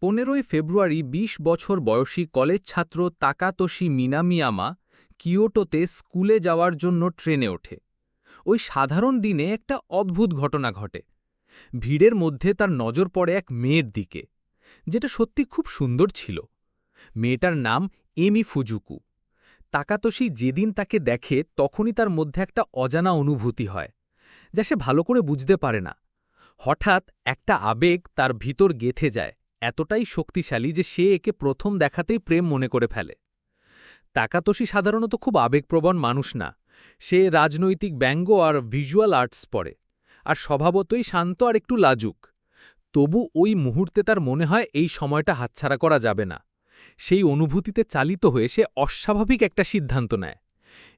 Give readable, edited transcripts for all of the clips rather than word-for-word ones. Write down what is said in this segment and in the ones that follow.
15ই ফেব্রুয়ারি ২০ বছর বয়সী কলেজ ছাত্র তাকাতোশি মিনামিয়ামা কিয়োটোতে স্কুলে যাওয়ার জন্য ট্রেনে ওঠে। ওই সাধারণ দিনে একটা অদ্ভুত ঘটনা ঘটে। ভিড়ের মধ্যে তার নজর পড়ে এক মেয়ের দিকে, যেটা সত্যি খুব সুন্দর ছিল। মেয়েটার নাম এমি ফুজুকু। তাকাতোশি যেদিন তাকে দেখে তখনই তার মধ্যে একটা অজানা অনুভূতি হয়, যা সে ভালো করে বুঝতে পারে না। হঠাৎ একটা আবেগ তার ভিতর গেঁথে যায়, এতটাই শক্তিশালী যে সে একে প্রথম দেখাতেই প্রেম মনে করে ফেলে। তাকাতোশি সাধারণত খুব আবেগপ্রবণ মানুষ না। সে রাজনৈতিক ব্যঙ্গ আর ভিজুয়াল আর্টস পড়ে, আর স্বভাবতই শান্ত আর একটু লাজুক। তবু ওই মুহূর্তে তার মনে হয় এই সময়টা হাতছাড়া করা যাবে না। সেই অনুভূতিতে চালিত হয়ে সে অস্বাভাবিক একটা সিদ্ধান্ত নেয়।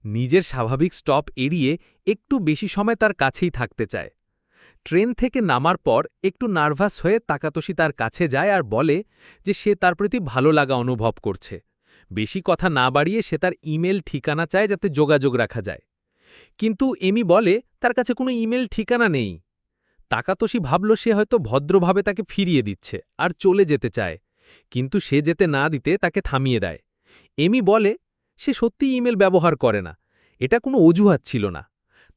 নিজের স্বাভাবিক স্টপ এড়িয়ে একটু বেশি সময় তার কাছেই থাকতে চায়। ট্রেন থেকে নামার পর একটু নার্ভাস হয়ে তাকাতোশি তার কাছে যায় আর বলে যে সে তার প্রতি ভালো লাগা অনুভব করছে। বেশি কথা না বাড়িয়ে সে তার ইমেল ঠিকানা চায় যাতে যোগাযোগ রাখা যায়। কিন্তু এমি বলে তার কাছে কোনো ইমেল ঠিকানা নেই। তাকাতোশি ভাবল সে হয়তো ভদ্রভাবে তাকে ফিরিয়ে দিচ্ছে আর চলে যেতে চায়, কিন্তু সে যেতে না দিতে তাকে থামিয়ে দেয়। এমি বলে সে সত্যি ইমেল ব্যবহার করে না, এটা কোনো অজুহাত ছিল না।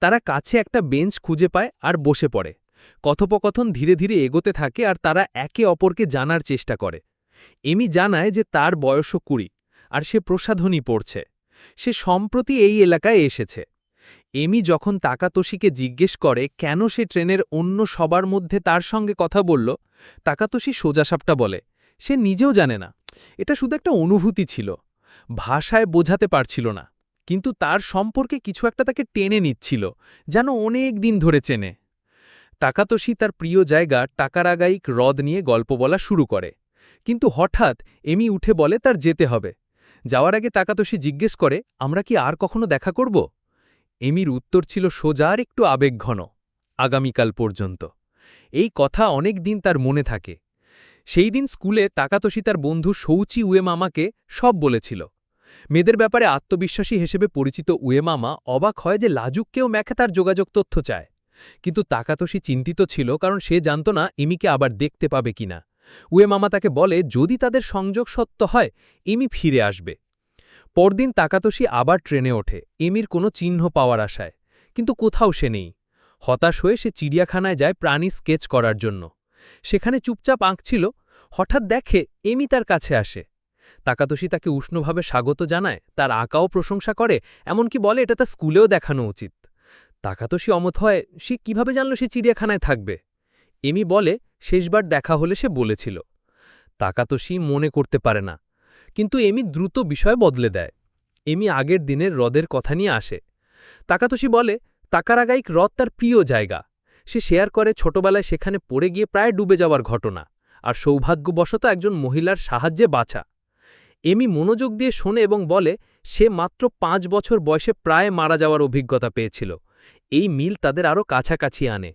তারা কাছে একটা বেঞ্চ খুঁজে পায় আর বসে পড়ে। কথোপকথন ধীরে ধীরে এগোতে থাকে আর তারা একে অপরকে জানার চেষ্টা করে। এমি জানায় যে তার বয়সও 20 আর সে প্রসাধনী পড়ছে। সে সম্প্রতি এই এলাকায় এসেছে। এমি যখন তাকাতোশিকে জিজ্ঞেস করে কেন সে ট্রেনের অন্য সবার মধ্যে তার সঙ্গে কথা বলল, তাকাতোশি সোজাসাপটা বলে সে নিজেও জানে না, এটা শুধু একটা অনুভূতি ছিল, ভাষায় বোঝাতে পারছিল না। কিন্তু তার সম্পর্কে কিছু একটা তাকে টেনে নিচ্ছিল, যেন অনেক দিন ধরে চেনে। তাকাতোশি তার প্রিয় জায়গা টাকারাগাইক হ্রদ নিয়ে গল্প বলা শুরু করে, কিন্তু হঠাৎ এমি উঠে বলে তার যেতে হবে। যাওয়ার আগে তাকাতোশি জিজ্ঞেস করে আমরা কি আর কখনো দেখা করব। এমির উত্তর ছিল সোজা আর একটু আবেগঘন, আগামীকাল পর্যন্ত। এই কথা অনেক দিন তার মনে থাকে। সেই দিন স্কুলে তাকাতোশি তার বন্ধু শৌচি উয়েমামাকে সব বলেছিল। মেয়েদের ব্যাপারে আত্মবিশ্বাসী হিসেবে পরিচিত উয়েমামা অবাক হয় যে লাজুককেও ম্যাখে তার যোগাযোগ তথ্য চায়। কিন্তু তাকাতোশি চিন্তিত ছিল, কারণ সে জানত না এমিকে আবার দেখতে পাবে কিনা। উয়েমামা তাকে বলে যদি তাদের সংযোগ সত্য হয় এমি ফিরে আসবে। পরদিন তাকাতোশি আবার ট্রেনে ওঠে এমির কোনো চিহ্ন পাওয়ার আশায়, কিন্তু কোথাও সে নেই। হতাশ হয়ে সে চিড়িয়াখানায় যায় প্রাণী স্কেচ করার জন্য। সেখানে চুপচাপ আঁকছিল, হঠাৎ দেখে এমি তার কাছে আসে। তাকাতোশি তাকে উষ্ণভাবে স্বাগত জানায়, তার আঁকাও প্রশংসা করে, এমনকি বলে এটা তার স্কুলেও দেখানো উচিত। তাকাতোশি অমত হয় সে কিভাবে জানল সে চিড়িয়াখানায় থাকবে। এমি বলে শেষবার দেখা হলে সে বলেছিল। তাকাতোশি মনে করতে পারে না, কিন্তু এমি দ্রুত বিষয় বদলে দেয়। এমি আগের দিনের হ্রদের কথা নিয়ে আসে। তাকাতোশি বলে তাকারাগাইক হ্রদ তার প্রিয় জায়গা। সে শেয়ার করে ছোটবেলায় সেখানে পড়ে গিয়ে প্রায় ডুবে যাওয়ার ঘটনা, আর সৌভাগ্যবশত একজন মহিলার সাহায্যে বাঁচা। এমি মনোযোগ দিয়ে শোনে এবং বলে সে মাত্র 5 বছর বয়সে প্রায় মারা যাওয়ার অভিজ্ঞতা পেয়েছিল। এই মিল তাদের আরও কাছাকাছি আনে।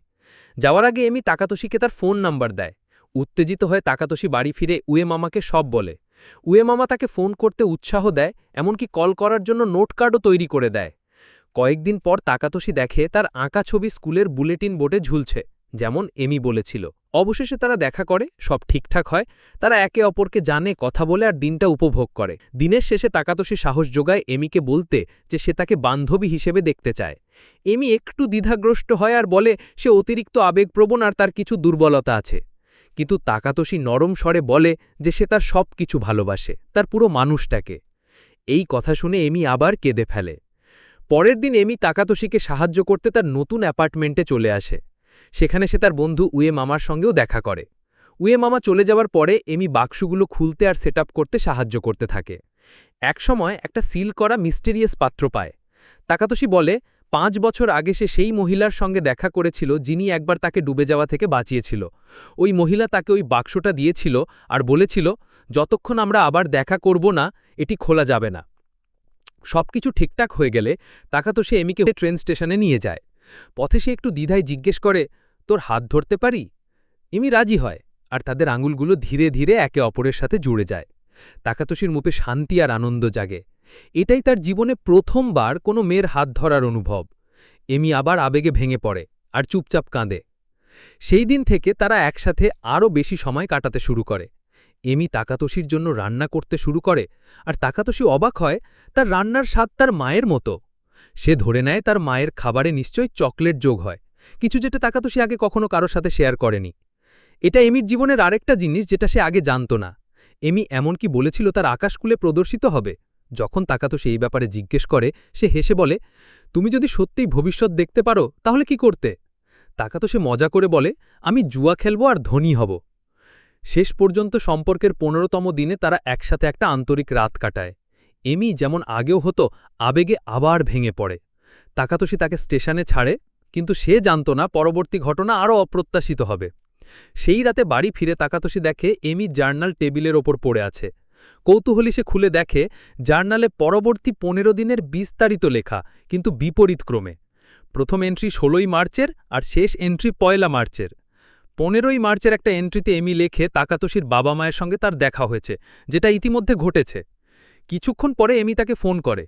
যাওয়ার আগে এমি তাকাতোশিকে তার ফোন নাম্বার দেয়। উত্তেজিত হয়ে তাকাতোশি বাড়ি ফিরে উয়েমামাকে সব বলে। উয়েমামা তাকে ফোন করতে উৎসাহ দেয়, এমনকি কল করার জন্য নোট কার্ডও তৈরি করে দেয়। কয়েকদিন পর তাকাতোশি দেখে তার আঁকা ছবি স্কুলের বুলেটিন বোর্ডে ঝুলছে, যেমন এমি বলেছিল। অবশেষে তারা দেখা করে, সব ঠিকঠাক হয়। তারা একে অপরকে জানে, কথা বলে আর দিনটা উপভোগ করে। দিনের শেষে তাকাতোশি সাহস যোগায় এমিকে বলতে যে সে তাকে বান্ধবী হিসেবে দেখতে চায়। এমি একটু দ্বিধাগ্রস্ত হয় আর বলে সে অতিরিক্ত আবেগপ্রবণ আর তার কিছু দুর্বলতা আছে। কিন্তু তাকাতোশি নরম স্বরে বলে যে সে তার সব কিছু ভালোবাসে, তার পুরো মানুষটাকে। এই কথা শুনে এমি আবার কেঁদে ফেলে। পরের দিন এমি তাকাতোশিকে সাহায্য করতে তার নতুন অ্যাপার্টমেন্টে চলে আসে। সেখানে সে তার বন্ধু উয়েমামার সঙ্গেও দেখা করে। উয়েমামা চলে যাওয়ার পরে এমি বাক্সগুলো খুলতে আর সেট করতে সাহায্য করতে থাকে। একসময় একটা সিল করা মিস্টেরিয়াস পাত্র পায়। তাকাতোশি বলে 5 বছর আগে সে সেই মহিলার সঙ্গে দেখা করেছিল যিনি একবার তাকে ডুবে যাওয়া থেকে বাঁচিয়েছিল। ওই মহিলা তাকে ওই বাক্সটা দিয়েছিল আর বলেছিল যতক্ষণ আমরা আবার দেখা করব না এটি খোলা যাবে না। সবকিছু ঠিকঠাক হয়ে গেলে তাকাতোশি এমিকে ট্রেন স্টেশনে নিয়ে যায়। পথে সে একটু দ্বিধায় জিজ্ঞেস করে তোর হাত ধরতে পারি। এমি রাজি হয়, আর তাদের আঙুলগুলো ধীরে ধীরে একে অপরের সাথে জুড়ে যায়। তাকাতোশির মুখে শান্তি আর আনন্দ জাগে। এটাই তার জীবনে প্রথমবার কোনো মেয়ের হাত ধরার অনুভব। এমি আবার আবেগে ভেঙে পড়ে আর চুপচাপ কাঁদে। সেই দিন থেকে তারা একসাথে আরও বেশি সময় কাটাতে শুরু করে। এমি তাকাতোষির জন্য রান্না করতে শুরু করে, আর তাকাতোষি অবাক হয় তার রান্নার স্বাদ তার মায়ের মতো। সে ধরে নেয় তার মায়ের খাবারে নিশ্চয়ই চকলেট যোগ হয়, কিছু যেটা তাকাতোষি আগে কখনো কারোর সাথে শেয়ার করেনি। এটা এমির জীবনের আরেকটা জিনিস যেটা সে আগে জানত না। এমি এমনকি বলেছিল তার আকাশ স্কুলে প্রদর্শিত হবে। যখন তাকাতোষি এই ব্যাপারে জিজ্ঞেস করে, সে হেসে বলে, তুমি যদি সত্যিই ভবিষ্যৎ দেখতে পারো তাহলে কি করতে? তাকাতোষি মজা করে বলে, আমি জুয়া খেলব আর ধনী হব। শেষ পর্যন্ত সম্পর্কের ১৫তম দিনে তারা একসাথে একটা আন্তরিক রাত কাটায়। এমি যেমন আগেও হতো, আবেগে আবার ভেঙে পড়ে। তাকাতোষি তাকে স্টেশনে ছাড়ে, কিন্তু সে জানত না পরবর্তী ঘটনা আরও অপ্রত্যাশিত হবে। সেই রাতে বাড়ি ফিরে তাকাতোষি দেখে এমি জার্নাল টেবিলের ওপর পড়ে আছে। কৌতূহলী সে খুলে দেখে জার্নালে পরবর্তী ১৫ দিনের বিস্তারিত লেখা, কিন্তু বিপরীত ক্রমে। প্রথম এন্ট্রি ১৬ই মার্চের আর শেষ এন্ট্রি ১ মার্চের। ১৫ই মার্চের একটা এন্ট্রিতে এমি লেখে তাকাতোষির বাবা মায়ের সঙ্গে তার দেখা হয়েছে, যেটা ইতিমধ্যে ঘটেছে। কিছুক্ষণ পরে এমি তাকে ফোন করে।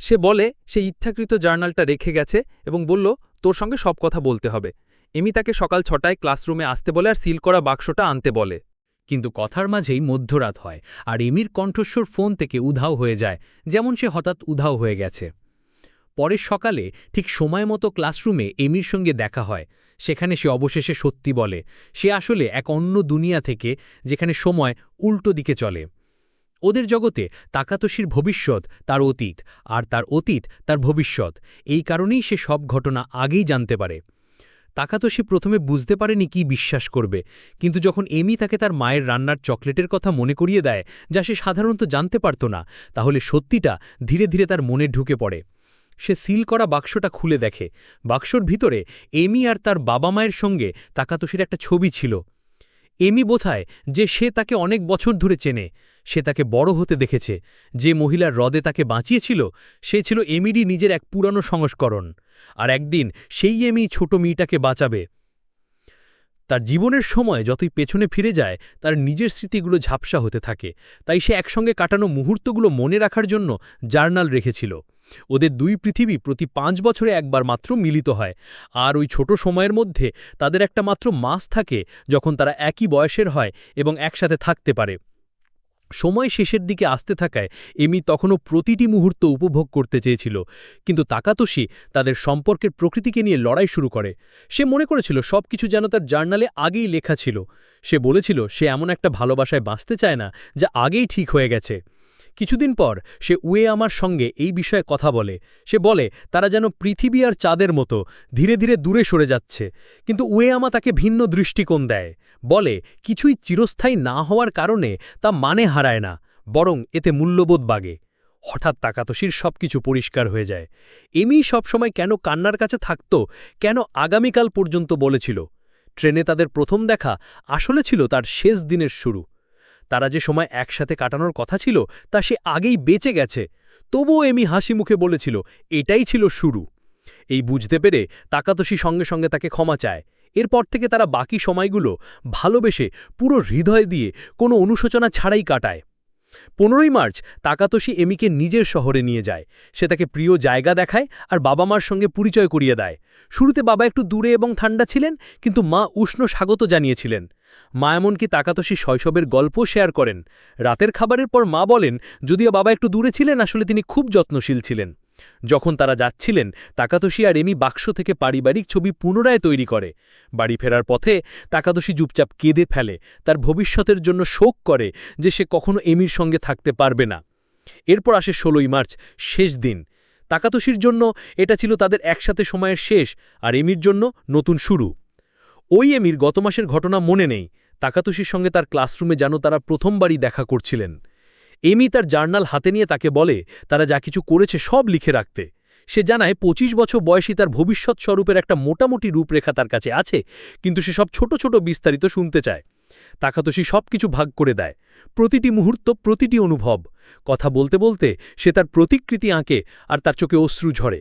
সে বলে সে ইচ্ছাকৃত জার্নালটা রেখে গেছে এবং বলল, তোর সঙ্গে সব কথা বলতে হবে। এমি তাকে সকাল ৬টায় ক্লাসরুমে আসতে বলে আর সিল করা বাক্সটা আনতে বলে। কিন্তু কথার মাঝেই মধ্যরাত হয়, আর এমির কণ্ঠস্বর ফোন থেকে উধাও হয়ে যায়, যেমন সে হঠাৎ উধাও হয়ে গেছে। পরের সকালে ঠিক সময় মতো ক্লাসরুমে এমির সঙ্গে দেখা হয়। সেখানে সে অবশেষে সত্যি বলে, সে আসলে এক অন্য দুনিয়া থেকে, যেখানে সময় উল্টো দিকে চলে। ওদের জগতে তাকাতোষির ভবিষ্যৎ তার অতীত, আর তার অতীত তার ভবিষ্যৎ। এই কারণেই সে সব ঘটনা আগেই জানতে পারে। তাকাতোষি প্রথমে বুঝতে পারেনি কি বিশ্বাস করবে, কিন্তু যখন এমি তাকে তার মায়ের রান্নার চকলেটের কথা মনে করিয়ে দেয়, যা সে সাধারণত জানতে পারত না, তাহলে সত্যিটা ধীরে ধীরে তার মনে ঢুকে পড়ে। সে সিল করা বাক্সটা খুলে দেখে। বাক্সর ভিতরে এমি আর তার বাবা মায়ের সঙ্গে তাকাতোষির একটা ছবি ছিল। এমি বোঝায় যে সে তাকে অনেক বছর ধরে চেনে, সে তাকে বড় হতে দেখেছে। যে মহিলার হ্রদে তাকে বাঁচিয়েছিল, সে ছিল এমিরই নিজের এক পুরানো সংস্করণ। আর একদিন সেই এমি ছোট মেয়েটাকে বাঁচাবে। তার জীবনের সময় যতই পেছনে ফিরে যায়, তার নিজের স্মৃতিগুলো ঝাপসা হতে থাকে। তাই সে একসঙ্গে কাটানো মুহূর্তগুলো মনে রাখার জন্য জার্নাল রেখেছিল। ওদের দুই পৃথিবী প্রতি ৫ বছরে একবার মাত্র মিলিত হয়, আর ওই ছোট সময়ের মধ্যে তাদের একটা মাত্র মাস থাকে যখন তারা একই বয়সের হয় এবং একসাথে থাকতে পারে। সময় শেষের দিকে আসতে থাকায় এমি তখনও প্রতিটি মুহূর্ত উপভোগ করতে চেয়েছিল, কিন্তু তাকাতোষি তাদের সম্পর্কের প্রকৃতিকে নিয়ে লড়াই শুরু করে। সে মনে করেছিল সবকিছু যেন তার জার্নালে আগেই লেখা ছিল। সে বলেছিল সে এমন একটা ভালোবাসায় বাঁচতে চায় না যা আগেই ঠিক হয়ে গেছে। কিছুদিন পর সে আমার সঙ্গে এই বিষয়ে কথা বলে। সে বলে তারা যেন পৃথিবী আর চাঁদের মতো ধীরে ধীরে দূরে সরে যাচ্ছে, কিন্তু আমা তাকে ভিন্ন দৃষ্টিকোণ দেয়। বলে কিছুই চিরস্থায়ী না হওয়ার কারণে তা মানে হারায় না, বরং এতে মূল্যবোধ বাগে। হঠাৎ তাকাতোষির সবকিছু পরিষ্কার হয়ে যায়। এমি সবসময় কেন কান্নার কাছে থাকত, কেন আগামীকাল পর্যন্ত বলেছিল। ট্রেনে তাদের প্রথম দেখা আসলে ছিল তার শেষ দিনের শুরু। তারা যে সময় একসাথে কাটানোর কথা ছিল তা সে আগেই বেঁচে গেছে। তবুও এমি হাসি মুখে বলেছিল এটাই ছিল শুরু। এই বুঝতে পেরে তাকাতোষি সঙ্গে সঙ্গে তাকে ক্ষমা চায়। এরপর থেকে তারা বাকি সময়গুলো ভালোবেসে পুরো হৃদয় দিয়ে কোনো অনুশোচনা ছাড়াই কাটায়। ১৫ই মার্চ তাকাতোষি এমিকে নিজের শহরে নিয়ে যায়। সে তাকে প্রিয় জায়গা দেখায় আর বাবা মার সঙ্গে পরিচয় করিয়ে দেয়। শুরুতে বাবা একটু দূরে এবং ঠান্ডা ছিলেন, কিন্তু মা উষ্ণ স্বাগত জানিয়েছিলেন। মা এমনকি তাকাতোষি শৈশবের গল্প শেয়ার করেন। রাতের খাবারের পর মা বলেন যদিও বাবা একটু দূরে ছিলেন, আসলে তিনি খুব যত্নশীল ছিলেন। যখন তারা যাচ্ছিলেন, তাকাতোষি আর এমি বাক্স থেকে পারিবারিক ছবি পুনরায় তৈরি করে। বাড়ি ফেরার পথে তাকাতোষি চুপচাপ কেঁদে ফেলে, তার ভবিষ্যতের জন্য শোক করে যে সে কখনো এমির সঙ্গে থাকতে পারবে না। এরপর আসে ১৬ই মার্চ, শেষ দিন। তাকাতোষির জন্য এটা ছিল তাদের একসাথে সময়ের শেষ, আর এমির জন্য নতুন শুরু। ওই এমির গত মাসের ঘটনা মনে নেই। তাকাতোষির সঙ্গে তার ক্লাসরুমে যেন তারা প্রথমবারই দেখা করছিলেন। এমি তার জার্নাল হাতে নিয়ে তাকে বলে তারা যা কিছু করেছে সব লিখে রাখতে। সে জানায় ২৫ বছর বয়সী তার ভবিষ্যৎ স্বরূপের একটা মোটামুটি রূপরেখা তার কাছে আছে, কিন্তু সে সব ছোট ছোট বিস্তারিত শুনতে চায়। তাকাতোষি সব কিছু ভাগ করে দেয়, প্রতিটি মুহূর্ত, প্রতিটি অনুভব। কথা বলতে বলতে সে তার প্রতিকৃতি আঁকে আর তার চোখে অশ্রু ঝরে।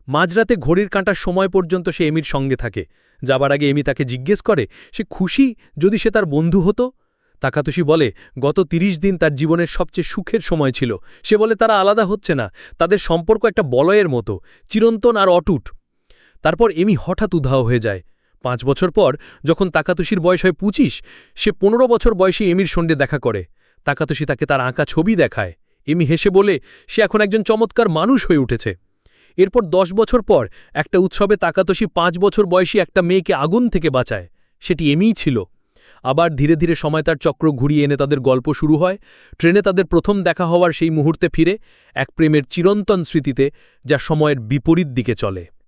মাঝরাতে ঘড়ির কাঁটার সময় পর্যন্ত সে এমির সঙ্গে থাকে। যাবার আগে এমি তাকে জিজ্ঞেস করে সে খুশি যদি সে তার বন্ধু হতো। তাকাতোষি বলে গত ৩০ দিন তার জীবনের সবচেয়ে সুখের সময় ছিল। সে বলে তারা আলাদা হচ্ছে না, তাদের সম্পর্ক একটা বলয়ের মতো, চিরন্তন আর অটুট। তারপর এমি হঠাৎ উধাও হয়ে যায়। 5 বছর পর যখন তাকাতোশির বয়স হয় 25, সে 15 বছর বয়সী এমির সঙ্গে দেখা করে। তাকাতোশি তাকে তার আঁকা ছবি দেখায়। এমি হেসে বলে সে এখন একজন চমৎকার মানুষ হয়ে উঠেছে। এরপর 10 বছর পর একটা উৎসবে তাকাতোশি 5 বছর বয়সী একটা মেয়েকে আগুন থেকে বাঁচায়। সেটি এমিই ছিল। আবার ধীরে ধীরে সময় তার চক্র ঘুরিয়ে এনে তাদের গল্প শুরু হয়। ট্রেনে তাদের প্রথম দেখা হওয়ার সেই মুহূর্তে ফিরে, এক প্রেমের চিরন্তন স্মৃতিতে, যা সময়ের বিপরীত দিকে চলে।